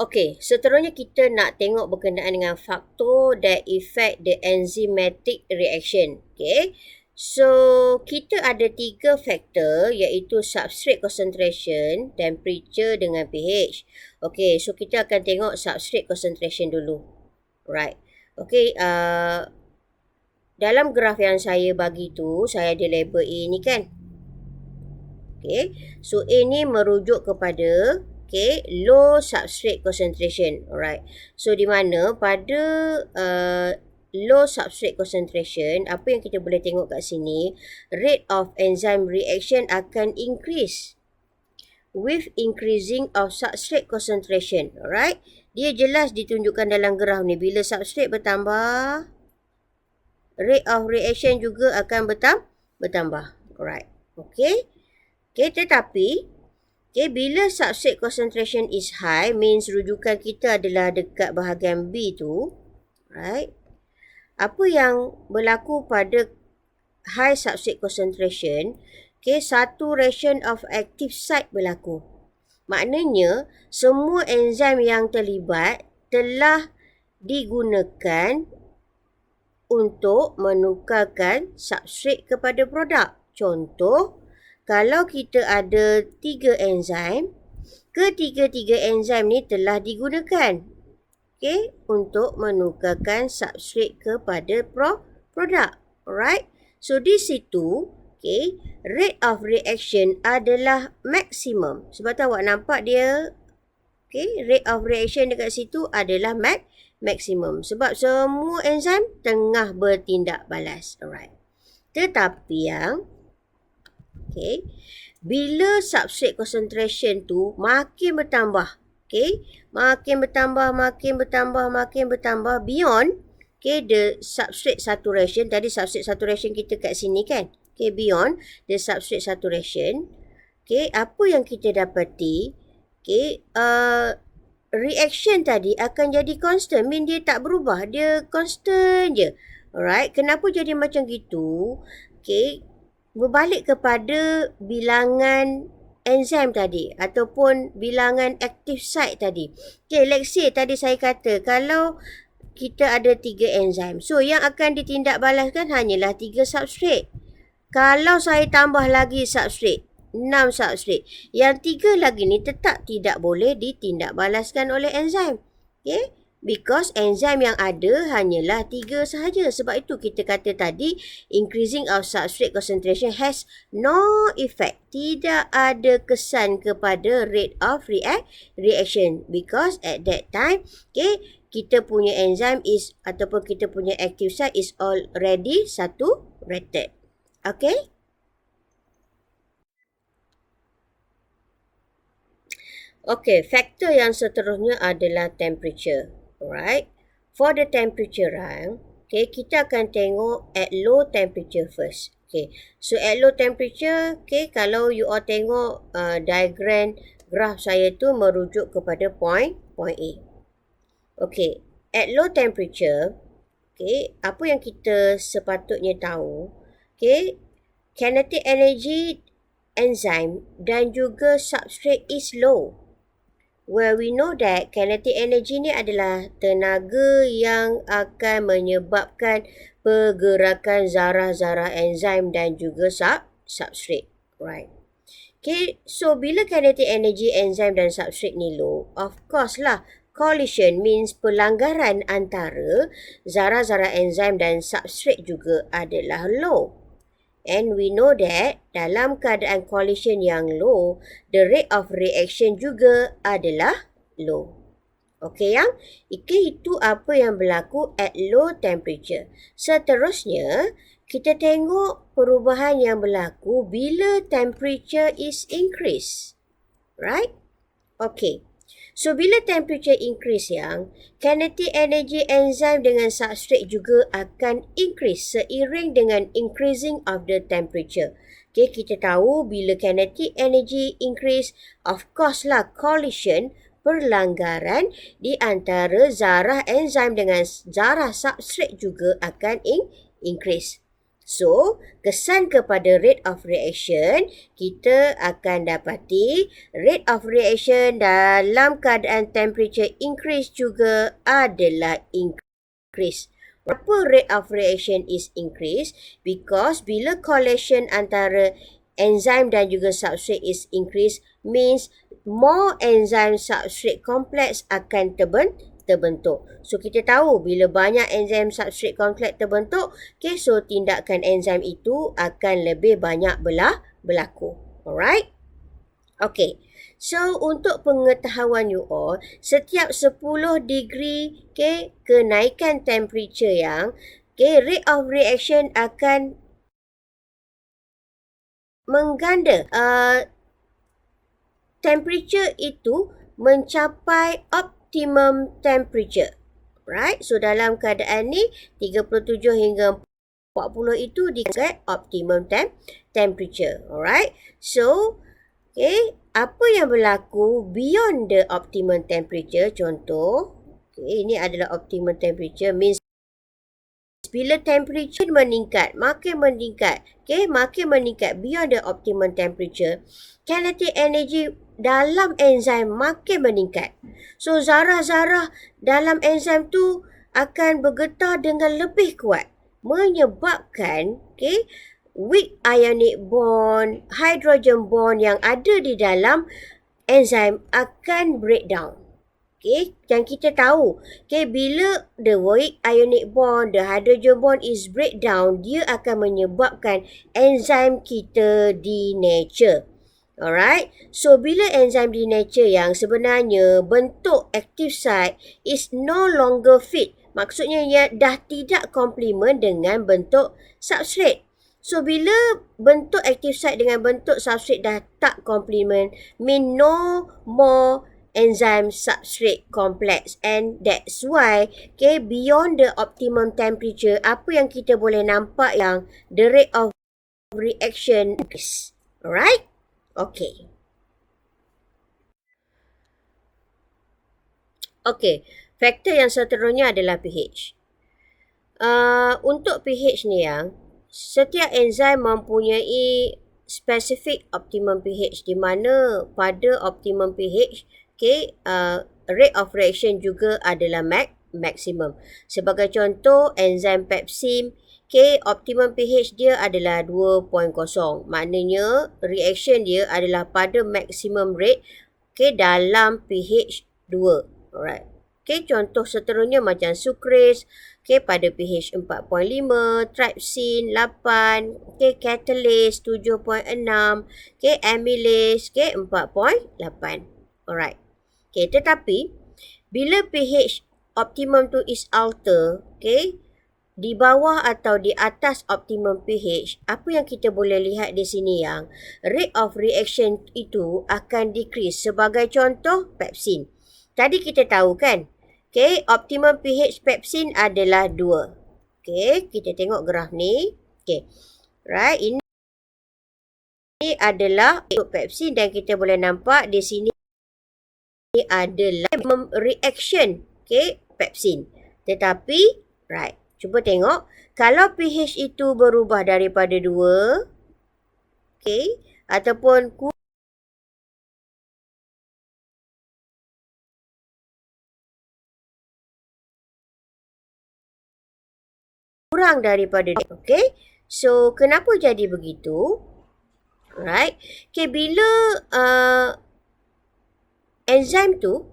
Okey, seterusnya kita nak tengok berkenaan dengan faktor that affect the enzymatic reaction. Okey. So, kita ada 3 faktor iaitu substrate concentration, temperature dengan pH. Okey, so kita akan tengok substrate concentration dulu. Right. Okey, dalam graf yang saya bagi tu, saya ada label A ni kan. Okey. So, A ni merujuk kepada low substrate concentration. Alright. So, di mana pada low substrate concentration, apa yang kita boleh tengok kat sini, rate of enzyme reaction akan increase with increasing of substrate concentration. Alright. Dia jelas ditunjukkan dalam graf ni. Bila substrate bertambah, rate of reaction juga akan bertambah. Alright. Okay. Tetapi bila substrate concentration is high, means rujukan kita adalah dekat bahagian B tu, right? Apa yang berlaku pada high substrate concentration, saturation of active site berlaku. Maknanya, semua enzim yang terlibat telah digunakan untuk menukarkan substrate kepada produk. Contoh, kalau kita ada 3 enzim, ketiga-tiga enzim ni telah digunakan untuk menukarkan substrate kepada produk. Alright. So di situ, rate of reaction adalah maksimum. Sebab tu awak nampak dia, rate of reaction dekat situ adalah maksimum. Sebab semua enzim tengah bertindak balas. Alright. Tetapi yang bila substrate concentration tu makin bertambah, makin bertambah beyond the substrate saturation. Tadi substrate saturation kita kat sini kan, beyond the substrate saturation, apa yang kita dapati, reaction tadi akan jadi constant, mean dia tak berubah, dia constant je. Alright, kenapa jadi macam gitu? Berbalik kepada bilangan enzim tadi ataupun bilangan active site tadi. Let's say tadi saya kata kalau kita ada 3 enzim, so yang akan ditindak balaskan hanyalah 3 substrate. Kalau saya tambah lagi substrate, 6 substrate, yang 3 lagi ni tetap tidak boleh ditindak balaskan oleh enzim. Because enzim yang ada hanyalah 3 sahaja. Sebab itu kita kata tadi, increasing of substrate concentration has no effect. Tidak ada kesan kepada rate of reaction. Because at that time, kita punya enzim is, ataupun kita punya active site is already saturated. Okay? Okay, faktor yang seterusnya adalah temperature. Alright. For the temperature rank, kita akan tengok at low temperature first. So at low temperature, kalau you all tengok diagram graf saya tu merujuk kepada point A. At low temperature, apa yang kita sepatutnya tahu, kinetic energy enzyme dan juga substrate is low. Where we know that kinetic energy ni adalah tenaga yang akan menyebabkan pergerakan zarah-zarah enzim dan juga substrate. Right. So bila kinetic energy enzim dan substrate ni low, of course lah, collision means pelanggaran antara zarah-zarah enzim dan substrate juga adalah low. And we know that dalam keadaan collision yang low, the rate of reaction juga adalah low. Itu apa yang berlaku at low temperature. Seterusnya, kita tengok perubahan yang berlaku bila temperature is increased. Right? So, bila temperature increase yang, kinetic energy enzyme dengan substrate juga akan increase seiring dengan increasing of the temperature. Kita tahu bila kinetic energy increase, of course lah collision, perlanggaran di antara zarah enzim dengan zarah substrate juga akan increase. So, kesan kepada rate of reaction, kita akan dapati rate of reaction dalam keadaan temperature increase juga adalah increase. Apa rate of reaction is increase? Because bila correlation antara enzyme dan juga substrate is increase, means more enzyme substrate complex akan terbentuk. So, kita tahu bila banyak enzim substrate kompleks terbentuk, okay, so tindakan enzim itu akan lebih banyak berlaku. Alright? Okay. So, untuk pengetahuan you all, setiap 10 degree okay, kenaikan temperature yang okay, rate of reaction akan mengganda. Temperature itu mencapai optimum temperature. Right? So, dalam keadaan ni, 37 hingga 40 itu dikatakan optimum temperature. Alright? So, okay, apa yang berlaku beyond the optimum temperature? Contoh, okay, ini adalah optimum temperature. Means, bila temperature meningkat, makin meningkat. Okay, makin meningkat beyond the optimum temperature. Kinetic energy dalam enzim makin meningkat. So, zarah-zarah dalam enzim tu akan bergetar dengan lebih kuat. Menyebabkan, okay, weak ionic bond, hydrogen bond yang ada di dalam enzim akan breakdown. Okay, yang kita tahu, okay, bila the weak ionic bond, the hydrogen bond is breakdown, dia akan menyebabkan enzim kita denature. Alright, so bila enzim denature yang sebenarnya bentuk active site is no longer fit, maksudnya ia dah tidak komplement dengan bentuk substrate. So bila bentuk active site dengan bentuk substrate dah tak komplement, mean no more enzyme substrate complex, and that's why okay, beyond the optimum temperature, apa yang kita boleh nampak yang the rate of reaction is. Alright? Okay. Okay, faktor yang seterusnya adalah pH. Untuk pH ni yang setiap enzim mempunyai specific optimum pH, di mana pada optimum pH, okay, rate of reaction juga adalah maksimum. Sebagai contoh, enzim pepsin, okay, optimum pH dia adalah 2.0. Maknanya reaction dia adalah pada maximum rate, okay, dalam pH 2. Alright. Okay, contoh seterusnya macam sucrase, okay, pada pH 4.5, trypsin 8, okay, catalase 7.6, okay, amylase, okay, 4.8. Alright. Okay, tetapi bila pH optimum tu is alter, okay, di bawah atau di atas optimum pH, apa yang kita boleh lihat di sini yang rate of reaction itu akan decrease. Sebagai contoh, pepsin. Tadi kita tahu kan, okay, optimum pH pepsin adalah 2. Okay, kita tengok graf ni. Okay, right, ini adalah pepsin dan kita boleh nampak di sini adalah reaction, okay, pepsin. Tetapi, right, cuba tengok, kalau pH itu berubah daripada 2, okay, ataupun kurang daripada 2, okay. So, kenapa jadi begitu? Right, okay, bila enzim tu,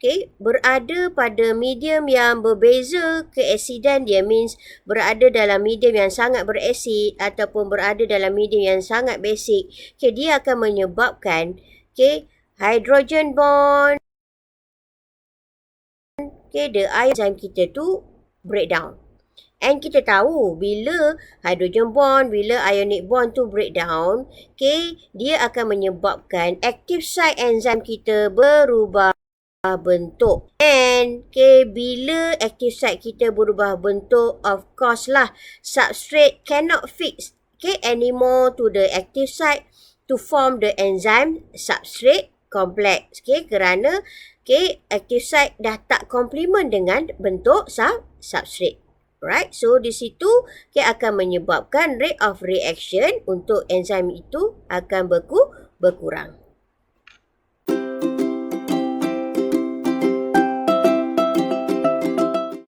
okay, berada pada medium yang berbeza keasidan dia, means berada dalam medium yang sangat berasid ataupun berada dalam medium yang sangat basic, okay, dia akan menyebabkan, okay, hydrogen bond, okay, the enzim kita tu breakdown. And kita tahu bila hydrogen bond, bila ionic bond tu breakdown, okay, dia akan menyebabkan active site enzim kita berubah bentuk. And okay, bila active site kita berubah bentuk, of course lah, substrate cannot fix, okay, anymore to the active site to form the enzyme substrate complex, okay, kerana okay, active site dah tak komplement dengan bentuk substrate. Right, so di situ akan menyebabkan rate of reaction untuk enzim itu akan berkurang.